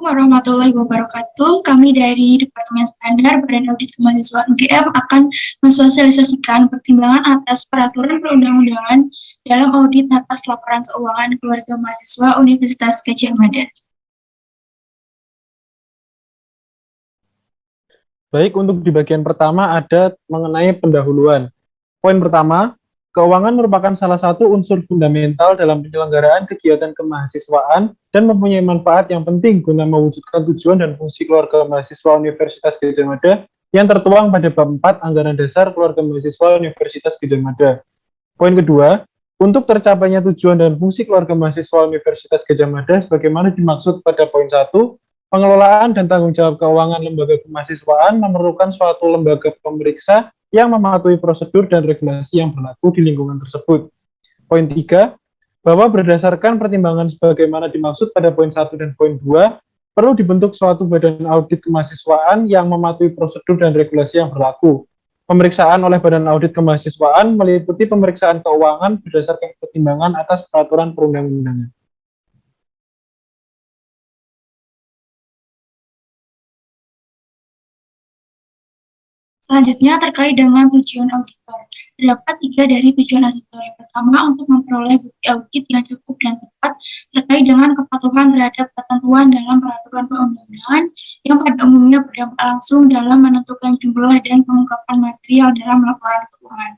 Warahmatullahi wabarakatuh. Kami dari Departemen Standar Badan Audit Kemahasiswaan UGM akan mensosialisasikan pertimbangan atas peraturan perundang-undangan dalam audit atas laporan keuangan keluarga mahasiswa Universitas Gadjah Mada. Baik, untuk di bagian pertama ada mengenai pendahuluan. Poin pertama, keuangan merupakan salah satu unsur fundamental dalam penyelenggaraan kegiatan kemahasiswaan dan mempunyai manfaat yang penting guna mewujudkan tujuan dan fungsi keluarga mahasiswa Universitas Gadjah Mada yang tertuang pada bab 4 Anggaran Dasar Keluarga Mahasiswa Universitas Gadjah Mada. Poin kedua, untuk tercapainya tujuan dan fungsi keluarga mahasiswa Universitas Gadjah Mada sebagaimana dimaksud pada poin 1, pengelolaan dan tanggung jawab keuangan lembaga kemahasiswaan memerlukan suatu lembaga pemeriksa yang mematuhi prosedur dan regulasi yang berlaku di lingkungan tersebut. Poin 3, bahwa berdasarkan pertimbangan sebagaimana dimaksud pada poin 1 dan poin 2, perlu dibentuk suatu badan audit kemahasiswaan yang mematuhi prosedur dan regulasi yang berlaku. Pemeriksaan oleh badan audit kemahasiswaan meliputi pemeriksaan keuangan berdasarkan pertimbangan atas peraturan perundang-undangan. Selanjutnya terkait dengan tujuan auditor. Terdapat 3 dari tujuan auditor. Yang pertama, untuk memperoleh bukti audit yang cukup dan tepat terkait dengan kepatuhan terhadap ketentuan dalam peraturan perundang-undangan yang pada umumnya berdampak langsung dalam menentukan jumlah dan pengungkapan material dalam laporan keuangan.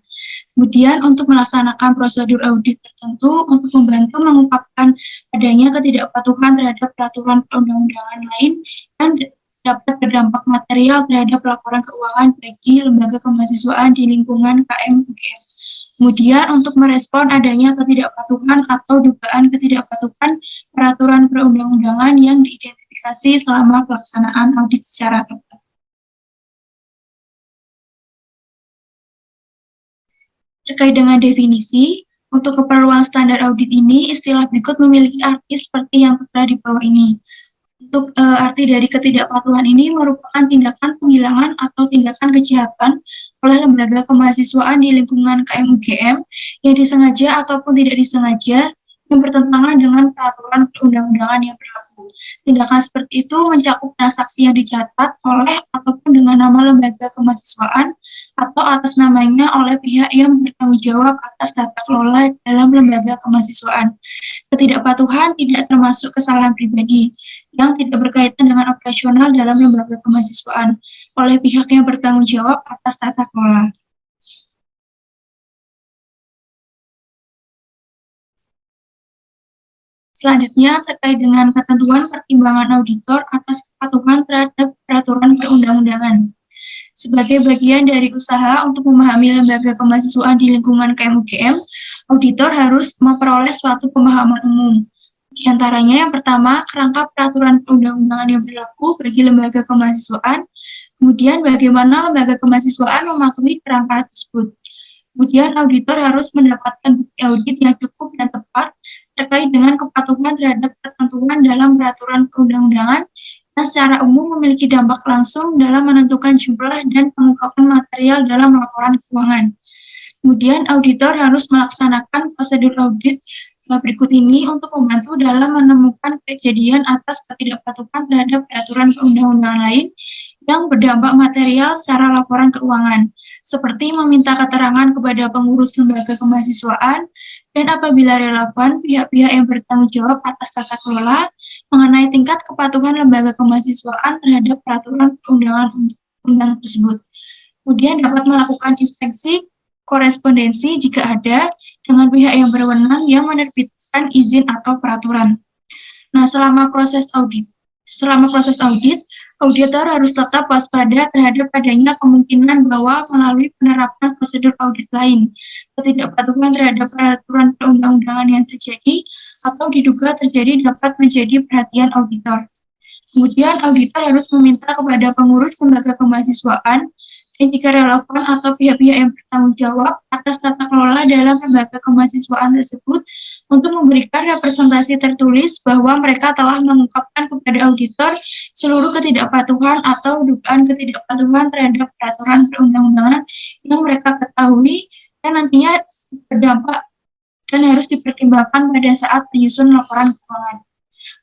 Kemudian untuk melaksanakan prosedur audit tertentu untuk membantu mengungkapkan adanya ketidakpatuhan terhadap peraturan perundang-undangan lain yang dapat berdampak material terhadap laporan keuangan bagi lembaga kemahasiswaan di lingkungan KM UGM. Kemudian untuk merespon adanya ketidakpatuhan atau dugaan ketidakpatuhan peraturan perundang-undangan yang diidentifikasi selama pelaksanaan audit secara tepat. Terkait dengan definisi, untuk keperluan standar audit ini, istilah berikut memiliki arti seperti yang telah di bawah ini. Untuk arti dari ketidakpatuhan ini merupakan tindakan penghilangan atau tindakan kejahatan oleh lembaga kemahasiswaan di lingkungan KM UGM yang disengaja ataupun tidak disengaja yang bertentangan dengan peraturan perundang-undangan yang berlaku. Tindakan seperti itu mencakup transaksi yang dicatat oleh ataupun dengan nama lembaga kemahasiswaan atau atas namanya oleh pihak yang bertanggung jawab atas tata kelola dalam lembaga kemahasiswaan. Ketidakpatuhan tidak termasuk kesalahan pribadi yang tidak berkaitan dengan operasional dalam lembaga kemahasiswaan oleh pihak yang bertanggung jawab atas tata kelola. Selanjutnya, terkait dengan ketentuan pertimbangan auditor atas kepatuhan terhadap peraturan perundang-undangan. Sebagai bagian dari usaha untuk memahami lembaga kemahasiswaan di lingkungan KM UGM, auditor harus memperoleh suatu pemahaman umum. Di antaranya yang pertama, kerangka peraturan perundang-undangan yang berlaku bagi lembaga kemahasiswaan, kemudian bagaimana lembaga kemahasiswaan mematuhi kerangka tersebut. Kemudian auditor harus mendapatkan bukti audit yang cukup dan tepat terkait dengan kepatuhan terhadap ketentuan dalam peraturan perundang-undangan yang secara umum memiliki dampak langsung dalam menentukan jumlah dan pengungkapan material dalam laporan keuangan. Kemudian auditor harus melaksanakan prosedur audit berikut ini untuk membantu dalam menemukan kejadian atas ketidakpatuhan terhadap peraturan perundang-undangan lain yang berdampak material secara laporan keuangan, seperti meminta keterangan kepada pengurus lembaga kemahasiswaan dan apabila relevan pihak-pihak yang bertanggung jawab atas tata kelola mengenai tingkat kepatuhan lembaga kemahasiswaan terhadap peraturan perundang-undangan tersebut. Kemudian dapat melakukan inspeksi korespondensi jika ada dengan pihak yang berwenang yang menerbitkan izin atau peraturan. Nah, selama proses audit, auditor harus tetap waspada terhadap adanya kemungkinan bahwa melalui penerapan prosedur audit lain, ketidakpatuhan terhadap peraturan perundang-undangan yang terjadi atau diduga terjadi dapat menjadi perhatian auditor. Kemudian auditor harus meminta kepada pengurus lembaga kemahasiswaan dan jika relevan atau pihak-pihak yang bertanggung jawab atas tata kelola dalam lembaga kemahasiswaan tersebut untuk memberikan representasi tertulis bahwa mereka telah mengungkapkan kepada auditor seluruh ketidakpatuhan atau dugaan ketidakpatuhan terhadap peraturan perundang-undangan yang mereka ketahui dan nantinya berdampak dan harus dipertimbangkan pada saat menyusun laporan keuangan.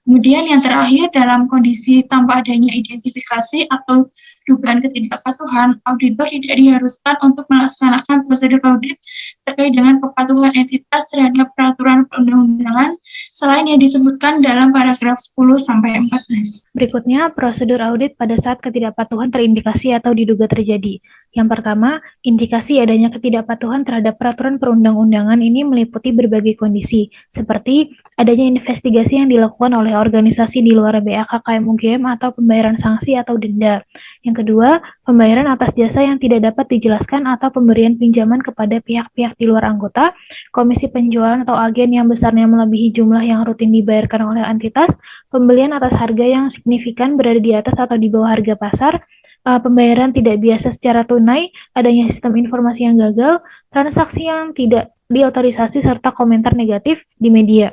Kemudian yang terakhir, dalam kondisi tanpa adanya identifikasi atau dugaan ketidakpatuhan, auditor tidak diharuskan untuk melaksanakan prosedur audit terkait dengan kepatuhan entitas terhadap peraturan perundang-undangan selain yang disebutkan dalam paragraf 10-14. Berikutnya, prosedur audit pada saat ketidakpatuhan terindikasi atau diduga terjadi. Yang pertama, indikasi adanya ketidakpatuhan terhadap peraturan perundang-undangan ini meliputi berbagai kondisi, seperti adanya investigasi yang dilakukan oleh organisasi di luar BAK KM UGM atau pembayaran sanksi atau denda. Yang kedua, pembayaran atas jasa yang tidak dapat dijelaskan atau pemberian pinjaman kepada pihak-pihak di luar anggota, komisi penjualan atau agen yang besarnya melebihi jumlah yang rutin dibayarkan oleh entitas, pembelian atas harga yang signifikan berada di atas atau di bawah harga pasar, pembayaran tidak biasa secara tunai, adanya sistem informasi yang gagal, transaksi yang tidak diotorisasi, serta komentar negatif di media.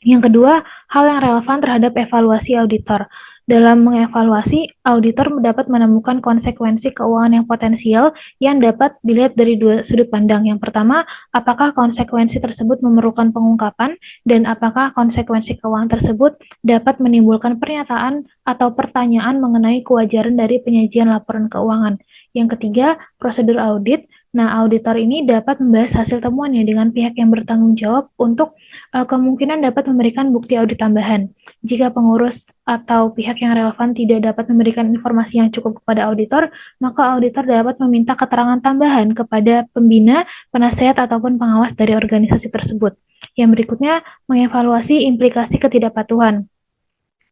Yang kedua, hal yang relevan terhadap evaluasi auditor. Dalam mengevaluasi, auditor dapat menemukan konsekuensi keuangan yang potensial yang dapat dilihat dari dua sudut pandang. Yang pertama, apakah konsekuensi tersebut memerlukan pengungkapan, dan apakah konsekuensi keuangan tersebut dapat menimbulkan pernyataan atau pertanyaan mengenai kewajaran dari penyajian laporan keuangan. Yang ketiga, prosedur audit. Nah, auditor ini dapat membahas hasil temuannya dengan pihak yang bertanggung jawab untuk kemungkinan dapat memberikan bukti audit tambahan. Jika pengurus atau pihak yang relevan tidak dapat memberikan informasi yang cukup kepada auditor, maka auditor dapat meminta keterangan tambahan kepada pembina, penasehat, ataupun pengawas dari organisasi tersebut. Yang berikutnya, mengevaluasi implikasi ketidakpatuhan.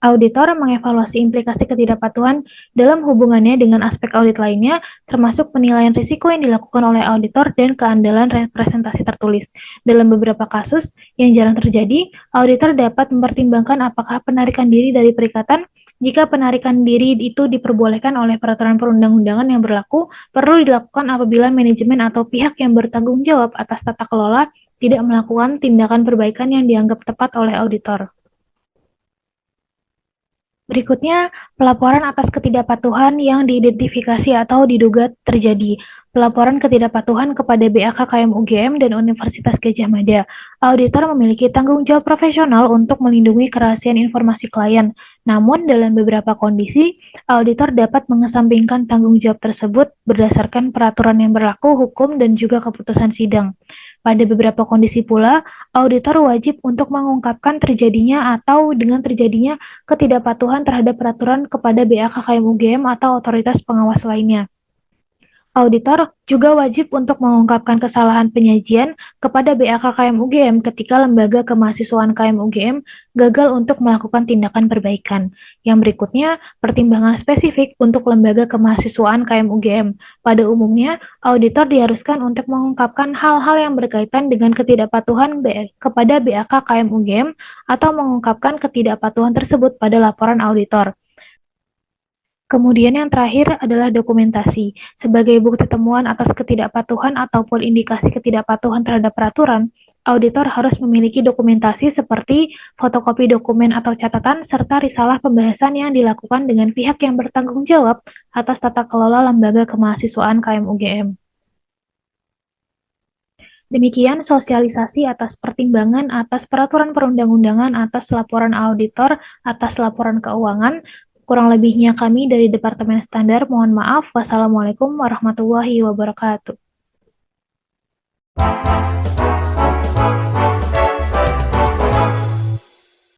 Auditor mengevaluasi implikasi ketidakpatuhan dalam hubungannya dengan aspek audit lainnya, termasuk penilaian risiko yang dilakukan oleh auditor dan keandalan representasi tertulis. Dalam beberapa kasus yang jarang terjadi, auditor dapat mempertimbangkan apakah penarikan diri dari perikatan. Jika penarikan diri itu diperbolehkan oleh peraturan perundang-undangan yang berlaku, perlu dilakukan apabila manajemen atau pihak yang bertanggung jawab atas tata kelola tidak melakukan tindakan perbaikan yang dianggap tepat oleh auditor. Berikutnya, pelaporan atas ketidakpatuhan yang diidentifikasi atau diduga terjadi. Pelaporan ketidakpatuhan kepada BAK KM UGM dan Universitas Gadjah Mada. Auditor memiliki tanggung jawab profesional untuk melindungi kerahasiaan informasi klien. Namun, dalam beberapa kondisi, auditor dapat mengesampingkan tanggung jawab tersebut berdasarkan peraturan yang berlaku, hukum, dan juga keputusan sidang. Pada beberapa kondisi pula, auditor wajib untuk mengungkapkan terjadinya atau dengan terjadinya ketidakpatuhan terhadap peraturan kepada BAK KM UGM atau otoritas pengawas lainnya. Auditor juga wajib untuk mengungkapkan kesalahan penyajian kepada BAK KM UGM ketika lembaga kemahasiswaan KM UGM gagal untuk melakukan tindakan perbaikan. Yang berikutnya, pertimbangan spesifik untuk lembaga kemahasiswaan KM UGM. Pada umumnya, auditor diharuskan untuk mengungkapkan hal-hal yang berkaitan dengan ketidakpatuhan kepada BAK KM UGM atau mengungkapkan ketidakpatuhan tersebut pada laporan auditor. Kemudian yang terakhir adalah dokumentasi. Sebagai bukti temuan atas ketidakpatuhan ataupun indikasi ketidakpatuhan terhadap peraturan, auditor harus memiliki dokumentasi seperti fotokopi dokumen atau catatan serta risalah pembahasan yang dilakukan dengan pihak yang bertanggung jawab atas tata kelola lembaga kemahasiswaan KM UGM. Demikian sosialisasi atas pertimbangan atas peraturan perundang-undangan atas laporan auditor atas laporan keuangan. Kurang lebihnya kami dari Departemen Standar mohon maaf. Wassalamualaikum warahmatullahi wabarakatuh.